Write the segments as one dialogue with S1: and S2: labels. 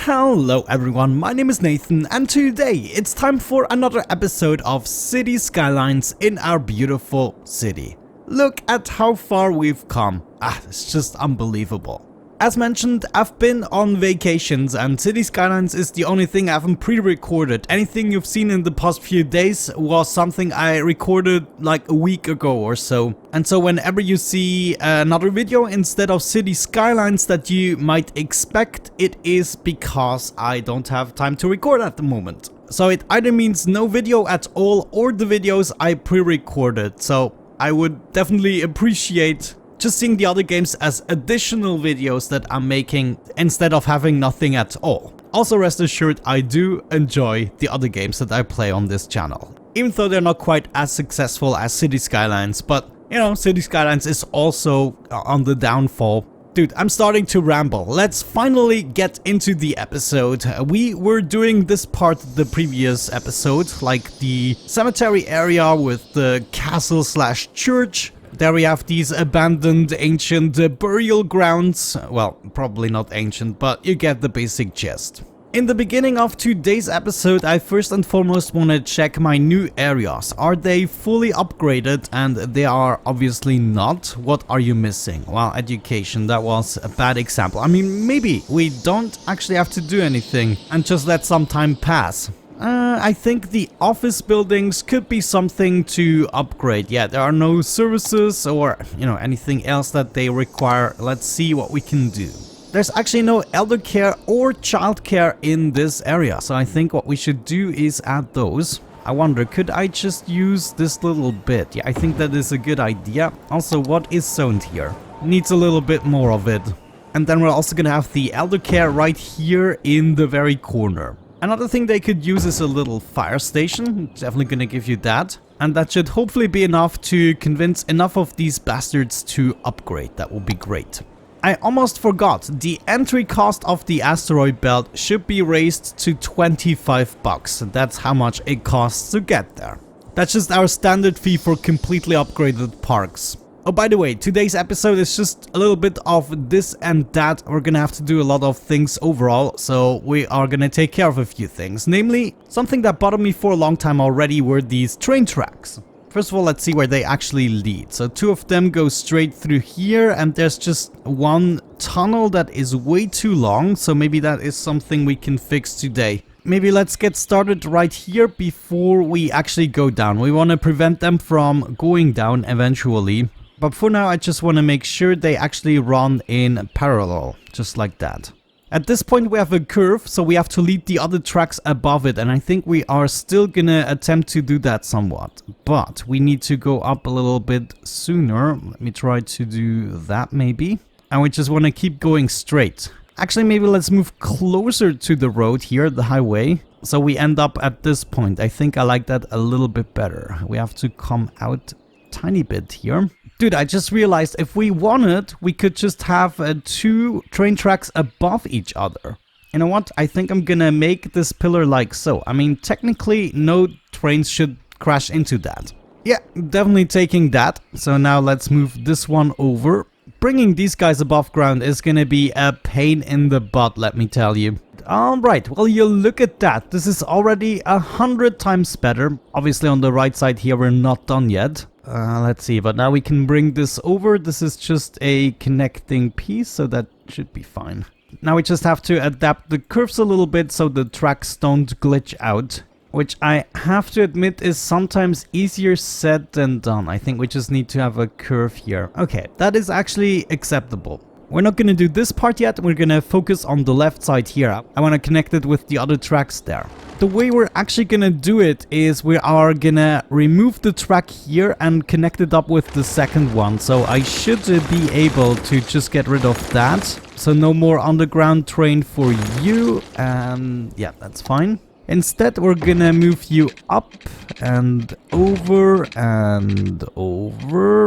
S1: Hello everyone, my name is Nathan and today it's time for another episode of City Skylines in our beautiful city. Look at how far we've come. It's just unbelievable. As mentioned, I've been on vacations and City Skylines is the only thing I haven't pre-recorded. Anything you've seen in the past few days was something I recorded like a week ago or so. And so whenever you see another video instead of City Skylines that you might expect, it is because I don't have time to record at the moment. So it either means no video at all or the videos I pre-recorded. So I would definitely appreciate just seeing the other games as additional videos that I'm making instead of having nothing at all. Also rest assured, I do enjoy the other games that I play on this channel. Even though they're not quite as successful as City Skylines, but you know, City Skylines is also on the downfall. Dude, I'm starting to ramble. Let's finally get into the episode. We were doing this part the previous episode, like the cemetery area with the castle slash church. There we have these abandoned ancient burial grounds. Well, probably not ancient, but you get the basic gist. In the beginning of today's episode, I first and foremost want to check my new areas. Are they fully upgraded? And they are obviously not. What are you missing? Well, education, that was a bad example. I mean, maybe we don't actually have to do anything and just let some time pass. I think the office buildings could be something to upgrade. Yeah, there are no services or, you know, anything else that they require. Let's see what we can do. There's actually no elder care or child care in this area, so I think what we should do is add those. I wonder, could I just use this little bit? Yeah, I think that is a good idea. Also, what is zoned here? Needs a little bit more of it. And then we're also gonna have the elder care right here in the very corner. Another thing they could use is a little fire station. Definitely gonna give you that. And that should hopefully be enough to convince enough of these bastards to upgrade. That would be great. I almost forgot, the entry cost of the asteroid belt should be raised to 25 bucks. That's how much it costs to get there. That's just our standard fee for completely upgraded parks. Oh, by the way, today's episode is just a little bit of this and that. We're gonna have to do a lot of things overall, so we are gonna take care of a few things. Namely, something that bothered me for a long time already were these train tracks. First of all, let's see where they actually lead. So two of them go straight through here, and there's just one tunnel that is way too long, so maybe that is something we can fix today. Maybe let's get started right here before we actually go down. We want to prevent them from going down eventually. But for now, I just want to make sure they actually run in parallel, just like that. At this point, we have a curve, so we have to lead the other tracks above it. And I think we are still gonna attempt to do that somewhat. But we need to go up a little bit sooner. Let me try to do that maybe. And we just want to keep going straight. Actually, maybe let's move closer to the road here, the highway. So we end up at this point. I think I like that a little bit better. We have to come out a tiny bit here. Dude, I just realized if we wanted, we could just have two train tracks above each other. You know what? I think I'm gonna make this pillar like so. I mean, technically, no trains should crash into that. Yeah, definitely taking that. So now let's move this one over. Bringing these guys above ground is gonna be a pain in the butt, let me tell you. Alright, well, you look at that. This is already 100 times better. Obviously, on the right side here, we're not done yet. Let's see, but now we can bring this over. This is just a connecting piece, so that should be fine. Now we just have to adapt the curves a little bit so the tracks don't glitch out, which I have to admit is sometimes easier said than done. I think we just need to have a curve here. Okay, that is actually acceptable. We're not going to do this part yet. We're going to focus on the left side here. I want to connect it with the other tracks there. The way we're actually going to do it is we are going to remove the track here and connect it up with the second one. So I should be able to just get rid of that. So no more underground train for you. And yeah, that's fine. Instead, we're going to move you up and over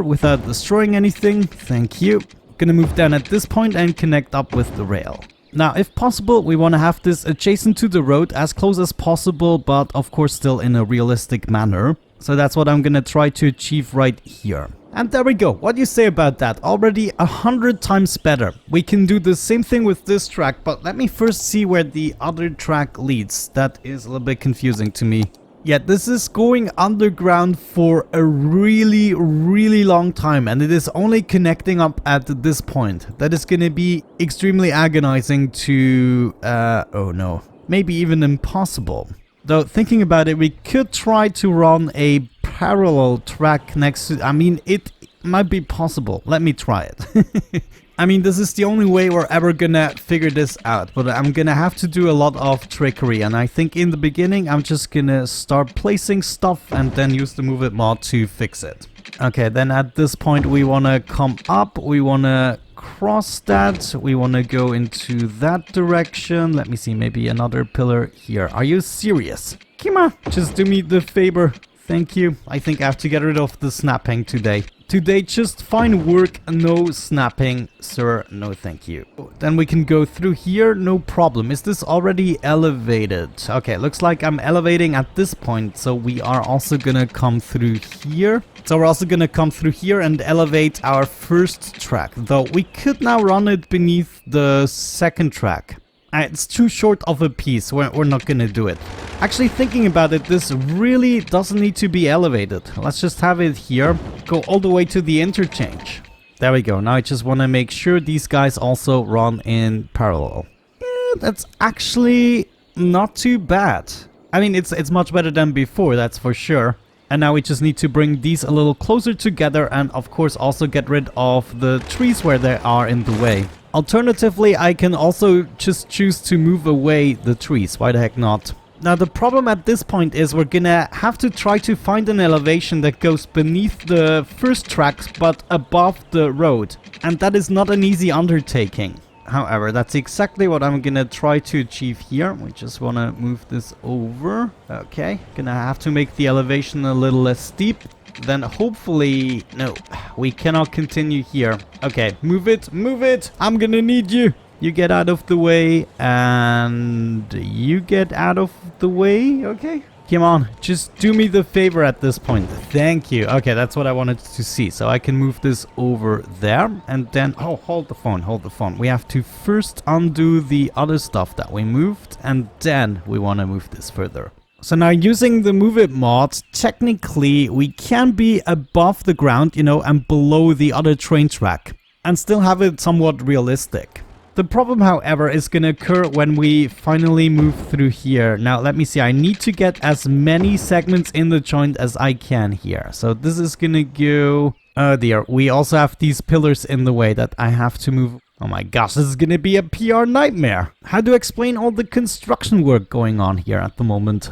S1: without destroying anything. Thank you. Gonna move down at this point and connect up with the rail. Now, if possible, we want to have this adjacent to the road as close as possible, but of course still in a realistic manner. So that's what I'm gonna try to achieve right here. And there we go. What do you say about that? Already 100 times better. We can do the same thing with this track, but let me first see where the other track leads. That is a little bit confusing to me. Yeah, this is going underground for a really, really long time, and it is only connecting up at this point. That is gonna be extremely agonizing to, oh no, maybe even impossible. Though, thinking about it, we could try to run a parallel track next to... I mean, it might be possible. Let me try it. I mean, this is the only way we're ever gonna figure this out. But I'm gonna have to do a lot of trickery. And I think in the beginning, I'm just gonna start placing stuff and then use the Move It mod to fix it. Okay, then at this point, we wanna come up. We wanna cross that. We want to go into that direction. Let me see, maybe another pillar here. Are you serious? Come on, just do me the favor. Thank you. I think I have to get rid of the snapping today. Today, just fine work, no snapping, sir. No, thank you. Then we can go through here, no problem. Is this already elevated? Okay, looks like I'm elevating at this point, so we are also gonna come through here. So we're also gonna come through here and elevate our first track, though we could now run it beneath the second track. It's too short of a piece, we're not gonna do it. Actually, thinking about it, this really doesn't need to be elevated. Let's just have it here, go all the way to the interchange. There we go. Now I just want to make sure these guys also run in parallel. Yeah, that's actually not too bad. I mean, it's much better than before, that's for sure. And now we just need to bring these a little closer together and of course also get rid of the trees where they are in the way. Alternatively, I can also just choose to move away the trees. Why the heck not? Now the problem at this point is we're gonna have to try to find an elevation that goes beneath the first tracks but above the road. And that is not an easy undertaking. However, that's exactly what I'm gonna try to achieve here. We just wanna move this over. Okay, gonna have to make the elevation a little less steep. Then hopefully... No, we cannot continue here. Okay, move it, move it! I'm gonna need you! You get out of the way, and you get out of the way, okay? Come on, just do me the favor at this point. Thank you. Okay, that's what I wanted to see. So I can move this over there, and then... Oh, hold the phone, hold the phone. We have to first undo the other stuff that we moved, and then we want to move this further. So now using the Move It mod, technically we can be above the ground, you know, and below the other train track, and still have it somewhat realistic. The problem, however, is going to occur when we finally move through here. Now, let me see. I need to get as many segments in the joint as I can here. So this is going to go... Oh dear. We also have these pillars in the way that I have to move. Oh my gosh, this is going to be a PR nightmare. How to explain all the construction work going on here at the moment?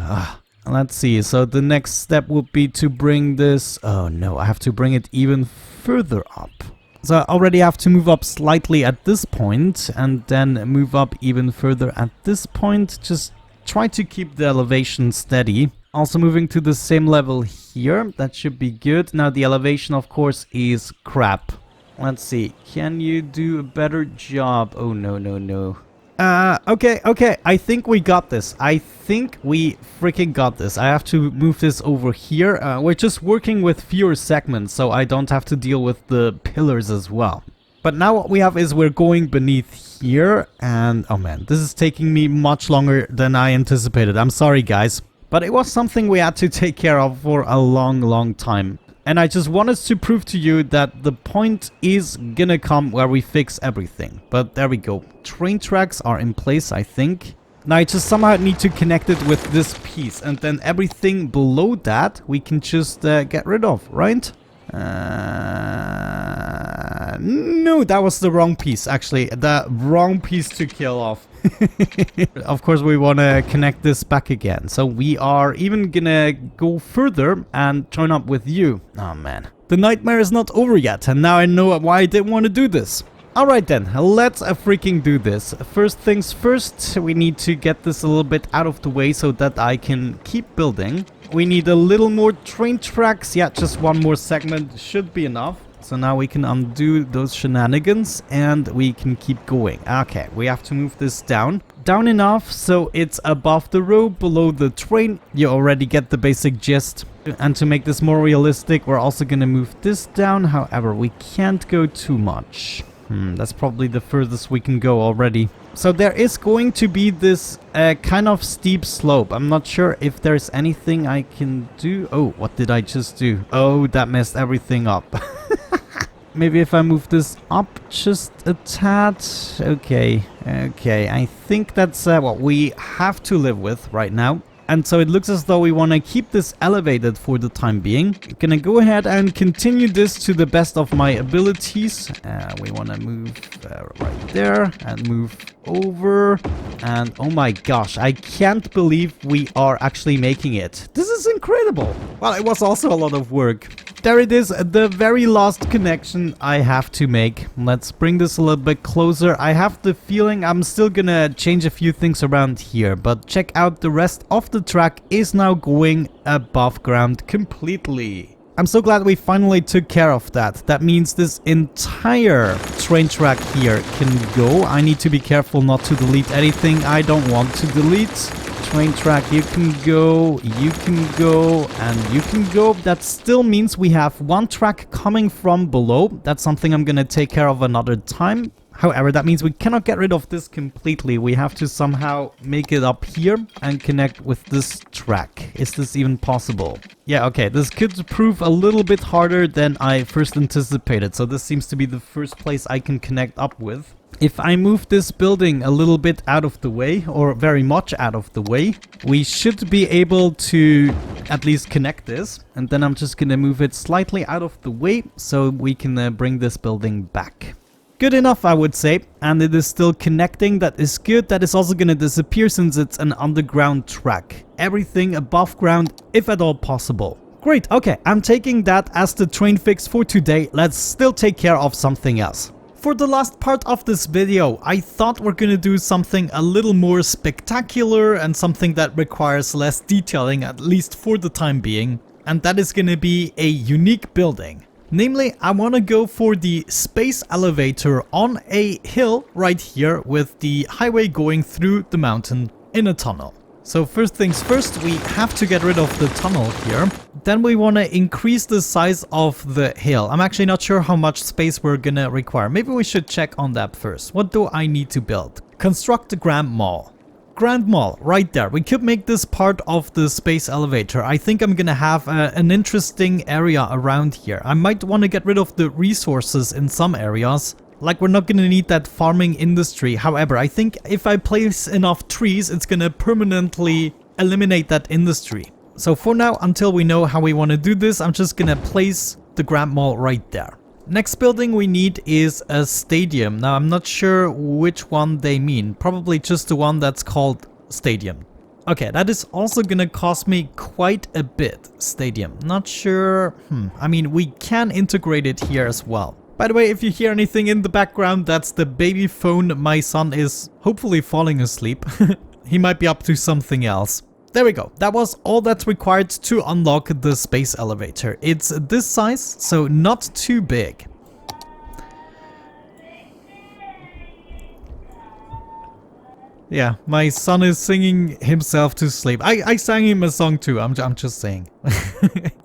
S1: Let's see. So the next step would be to bring this... Oh no, I have to bring it even further up. So I already have to move up slightly at this point and then move up even further at this point. Just try to keep the elevation steady. Also moving to the same level here. That should be good. Now the elevation, of course, is crap. Let's see. Can you do a better job? Oh, no, no, no. Okay. I think we got this. I think we freaking got this. I have to move this over here. We're just working with fewer segments, so I don't have to deal with the pillars as well. But now what we have is we're going beneath here. And, oh man, this is taking me much longer than I anticipated. I'm sorry, guys. But it was something we had to take care of for a long time. And I just wanted to prove to you that the point is gonna come where we fix everything. But there we go. Train tracks are in place, I think. Now I just somehow need to connect it with this piece. And then everything below that we can just get rid of, right? No, that was the wrong piece, actually. The wrong piece to kill off. Of course, we want to connect this back again. So we are even gonna go further and join up with you. Oh, man. The nightmare is not over yet. And now I know why I didn't want to do this. Alright then, let's freaking do this. First things first, we need to get this a little bit out of the way so that I can keep building. We need a little more train tracks. Yeah, just one more segment should be enough. So now we can undo those shenanigans and we can keep going. Okay, we have to move this down. down enough so it's above the road, below the train. You already get the basic gist. And to make this more realistic, we're also gonna move this down. However, we can't go too much. That's probably the furthest we can go already. So there is going to be this kind of steep slope. I'm not sure if there's anything I can do. Oh, what did I just do? Oh, that messed everything up. Maybe if I move this up just a tad. Okay, I think that's what we have to live with right now. And so it looks as though we want to keep this elevated for the time being. Gonna go ahead and continue this to the best of my abilities. We want to move right there and move over. And oh my gosh, I can't believe we are actually making it. This is incredible. Well, it was also a lot of work. There it is, the very last connection I have to make. Let's bring this a little bit closer. I have the feeling I'm still gonna change a few things around here, but check out, the rest of the track is now going above ground completely. I'm so glad we finally took care of that. That means this entire train track here can go. I need to be careful not to delete anything I don't want to delete. Train track, you can go, and you can go. That still means we have one track coming from below. That's something I'm gonna take care of another time. However, that means we cannot get rid of this completely. We have to somehow make it up here and connect with this track. Is this even possible? Yeah, okay, this could prove a little bit harder than I first anticipated. So this seems to be the first place I can connect up with. If I move this building a little bit out of the way, or very much out of the way, we should be able to at least connect this. And then I'm just gonna move it slightly out of the way so we can bring this building back. Good enough, I would say, and it is still connecting. That is good. That is also gonna disappear since it's an underground track. Everything above ground, if at all possible. Great, okay, I'm taking that as the train fix for today. Let's still take care of something else. For the last part of this video, I thought we're gonna do something a little more spectacular and something that requires less detailing, at least for the time being. And that is gonna be a unique building. Namely, I want to go for the space elevator on a hill right here with the highway going through the mountain in a tunnel. So first things first, we have to get rid of the tunnel here. Then we want to increase the size of the hill. I'm actually not sure how much space we're gonna require. Maybe we should check on that first. What do I need to build? Construct the Grand Mall. Grand Mall, right there. We could make this part of the space elevator. I think I'm gonna have an interesting area around here. I might want to get rid of the resources in some areas. Like, we're not gonna need that farming industry. However, I think if I place enough trees, it's gonna permanently eliminate that industry. So for now, until we know how we want to do this, I'm just gonna place the Grand Mall right there. Next building we need is a stadium. Now, I'm not sure which one they mean. Probably just the one that's called stadium. Okay, that is also gonna cost me quite a bit. Stadium. Not sure. I mean, we can integrate it here as well. By the way, if you hear anything in the background, that's the baby phone. My son is hopefully falling asleep. He might be up to something else. There we go. That was all that's required to unlock the space elevator. It's this size, so not too big. Yeah, my son is singing himself to sleep. I sang him a song too, I'm just saying.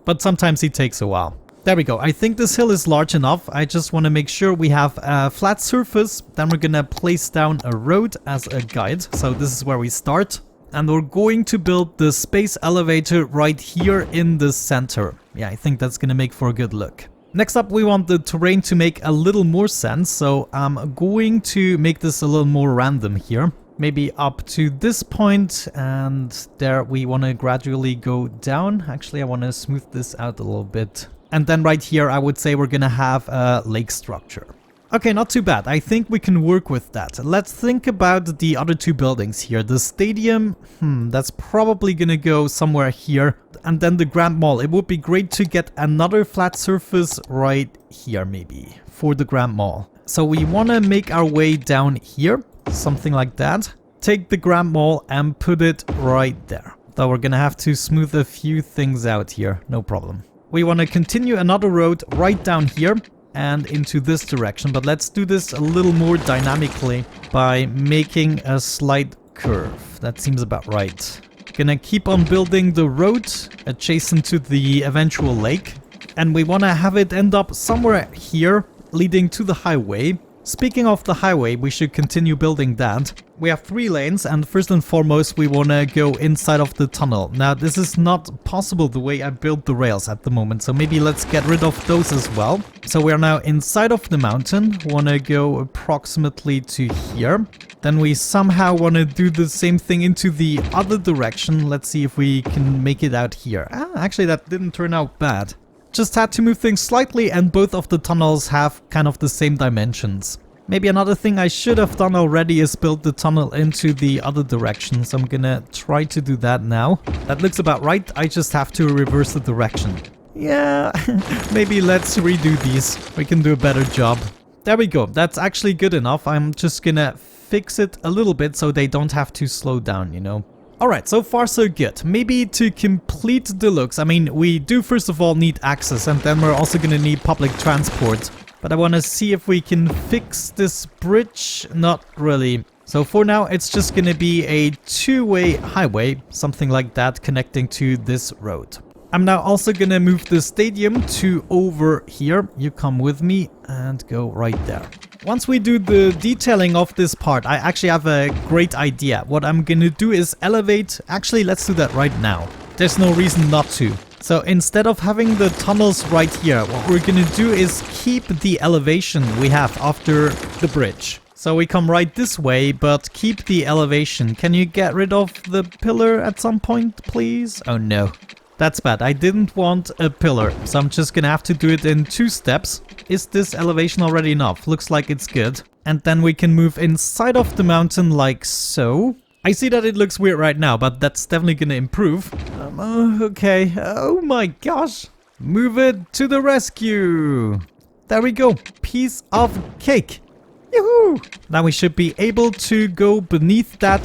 S1: But sometimes it takes a while. There we go. I think this hill is large enough. I just want to make sure we have a flat surface. Then we're gonna place down a road as a guide. So this is where we start. And we're going to build the space elevator right here in the center. Yeah, I think that's gonna make for a good look. Next up, we want the terrain to make a little more sense. So I'm going to make this a little more random here. Maybe up to this point, and there we want to gradually go down. Actually, I want to smooth this out a little bit. And then right here, I would say we're gonna have a lake structure. Okay, not too bad. I think we can work with that. Let's think about the other two buildings here. The stadium, that's probably gonna go somewhere here. And then the Grand Mall. It would be great to get another flat surface right here, maybe, for the Grand Mall. So we want to make our way down here, something like that. Take the Grand Mall and put it right there. Though we're gonna have to smooth a few things out here, no problem. We want to continue another road right down here and into this direction, but let's do this a little more dynamically by making a slight curve. That seems about right. Gonna keep on building the road adjacent to the eventual lake. And we want to have it end up somewhere here, leading to the highway. Speaking of the highway, we should continue building that. We have 3 lanes, and first and foremost, we want to go inside of the tunnel. Now, this is not possible the way I built the rails at the moment, so maybe let's get rid of those as well. So we are now inside of the mountain. We want to go approximately to here. Then we somehow want to do the same thing into the other direction. Let's see if we can make it out here. Actually, that didn't turn out bad. Just had to move things slightly, and both of the tunnels have kind of the same dimensions. Maybe another thing I should have done already is build the tunnel into the other direction, so I'm gonna try to do that now. That looks about right, I just have to reverse the direction. Yeah, maybe let's redo these, we can do a better job. There we go, that's actually good enough. I'm just gonna fix it a little bit so they don't have to slow down, you know. Alright, so far so good. Maybe to complete the looks, I mean, we do first of all need access, and then we're also gonna need public transport. But I want to see if we can fix this bridge. Not really. So for now, it's just gonna be a 2-way highway, something like that, connecting to this road. I'm now also gonna move the stadium to over here. You come with me and go right there. Once we do the detailing of this part, I actually have a great idea. What I'm gonna do is elevate. Actually, let's do that right now. There's no reason not to. So instead of having the tunnels right here, what we're gonna do is keep the elevation we have after the bridge. So we come right this way, but keep the elevation. Can you get rid of the pillar at some point, please? Oh no. That's bad. I didn't want a pillar, so I'm just gonna have to do it in 2 steps. Is this elevation already enough? Looks like it's good. And then we can move inside of the mountain like so. I see that it looks weird right now, but that's definitely gonna improve. Okay. Oh my gosh. Move it to the rescue. There we go. Piece of cake. Yoo-hoo! Now we should be able to go beneath that.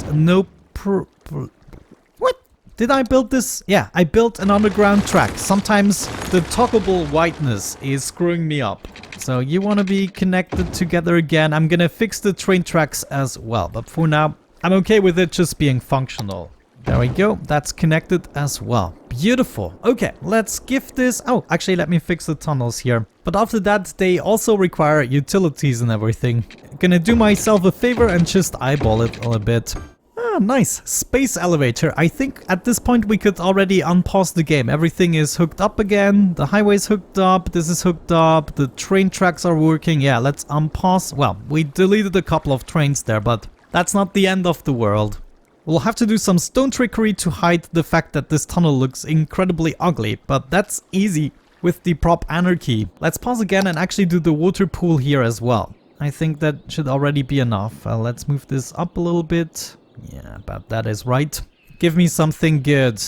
S1: What? Did I build this? Yeah, I built an underground track. Sometimes the Toggeable Whiteness is screwing me up. So you want to be connected together again. I'm gonna fix the train tracks as well. But for now, I'm okay with it just being functional. There we go. That's connected as well. Beautiful. Okay, let's give this... Oh, actually, let me fix the tunnels here. But after that, they also require utilities and everything. Gonna do myself a favor and just eyeball it a little bit. Ah, nice. Space elevator. I think at this point we could already unpause the game. Everything is hooked up again. The highway's hooked up. This is hooked up. The train tracks are working. Yeah, let's unpause. Well, we deleted a couple of trains there, but that's not the end of the world. We'll have to do some stone trickery to hide the fact that this tunnel looks incredibly ugly, but that's easy with the prop anarchy. Let's pause again and actually do the water pool here as well. I think that should already be enough. Let's move this up a little bit. Yeah, about that is right. Give me something good.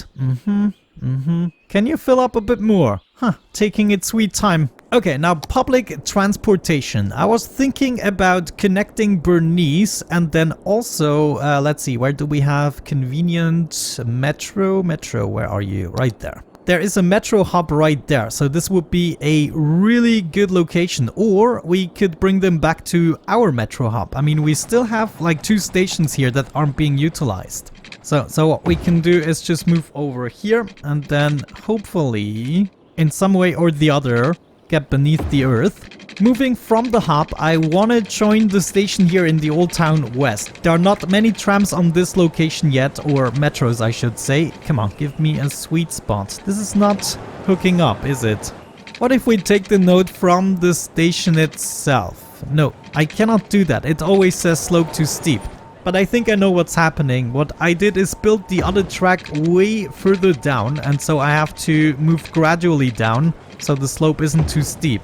S1: Can you fill up a bit more? Huh, taking its sweet time. Okay, now public transportation. I was thinking about connecting Bernice and then also, let's see, where do we have convenient metro? Metro, where are you? Right there. There is a metro hub right there, so this would be a really good location. Or we could bring them back to our metro hub. I mean, we still have like 2 stations here that aren't being utilized. So what we can do is just move over here and then hopefully in some way or the other get beneath the earth. Moving from the hub, I want to join the station here in the Old Town West. There are not many trams on this location yet, or metros I should say. Come on, give me a sweet spot. This is not hooking up, is it? What if we take the node from the station itself? No, I cannot do that. It always says slope too steep. But I think I know what's happening. What I did is build the other track way further down, and so I have to move gradually down so the slope isn't too steep.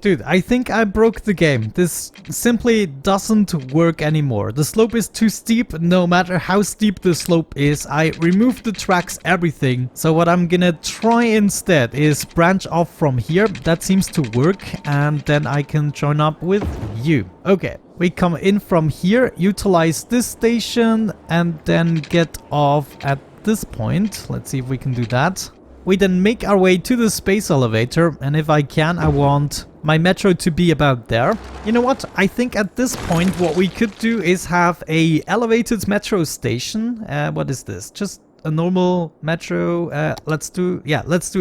S1: Dude, I think I broke the game. This simply doesn't work anymore. The slope is too steep, no matter how steep the slope is. I removed the tracks, everything. So what I'm gonna try instead is branch off from here. That seems to work, and then I can join up with you. Okay, we come in from here, utilize this station, and then get off at this point. Let's see if we can do that. We then make our way to the space elevator, and if I can, I want my metro to be about there. You know what? I think at this point what we could do is have a elevated metro station. What is this? Just a normal metro. Let's do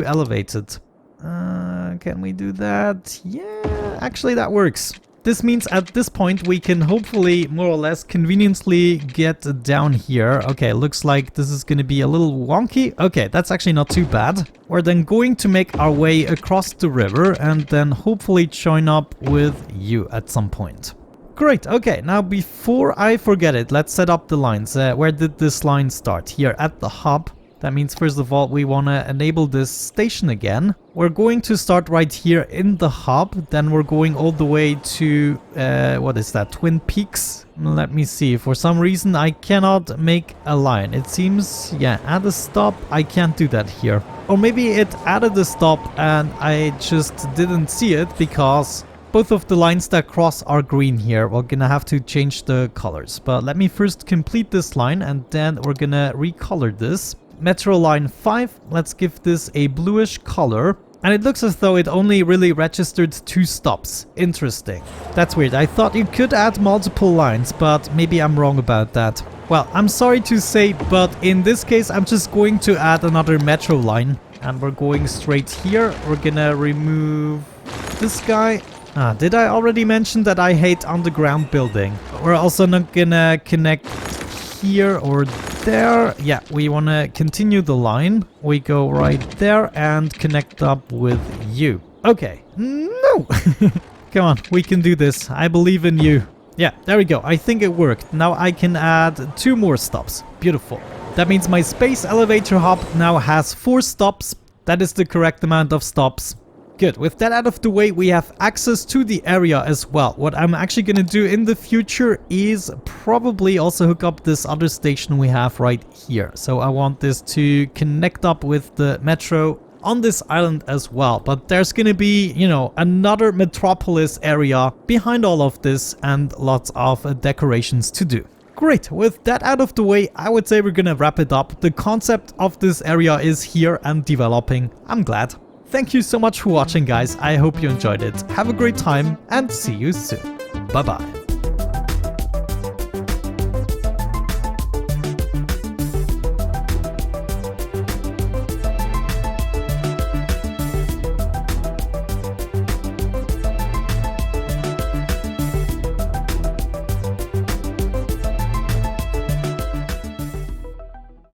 S1: elevated. Can we do that? Yeah, actually that works. This means at this point we can hopefully more or less conveniently get down here. Okay, looks like this is going to be a little wonky. Okay, that's actually not too bad. We're then going to make our way across the river and then hopefully join up with you at some point. Great, okay, now before I forget it, let's set up the lines. Where did this line start? Here at the hub. That means first of all we want to enable this station again. We're going to start right here in the hub. Then we're going all the way to, what is that, Twin Peaks? Let me see. For some reason I cannot make a line. It seems, yeah, add a stop. I can't do that here. Or maybe it added a stop and I just didn't see it because both of the lines that cross are green here. We're gonna have to change the colors. But let me first complete this line and then we're gonna recolor this. Metro line 5, let's give this a bluish color. And it looks as though it only really registered 2 stops. Interesting. That's weird. I thought you could add multiple lines, but maybe I'm wrong about that. Well, I'm sorry to say, but in this case, I'm just going to add another metro line. And we're going straight here. We're gonna remove this guy. Did I already mention that I hate underground building? We're also not gonna connect here or there. Yeah, we want to continue the line. We go right there and connect up with you. Okay. No! Come on, we can do this. I believe in you. Yeah, there we go. I think it worked. Now I can add 2 more stops. Beautiful. That means my space elevator hub now has 4 stops. That is the correct amount of stops. Good. With that out of the way, we have access to the area as well. What I'm actually going to do in the future is probably also hook up this other station we have right here. So I want this to connect up with the metro on this island as well. But there's going to be, you know, another metropolis area behind all of this and lots of decorations to do. Great, with that out of the way, I would say we're going to wrap it up. The concept of this area is here and developing. I'm glad. Thank you so much for watching, guys. I hope you enjoyed it. Have a great time and see you soon. Bye-bye.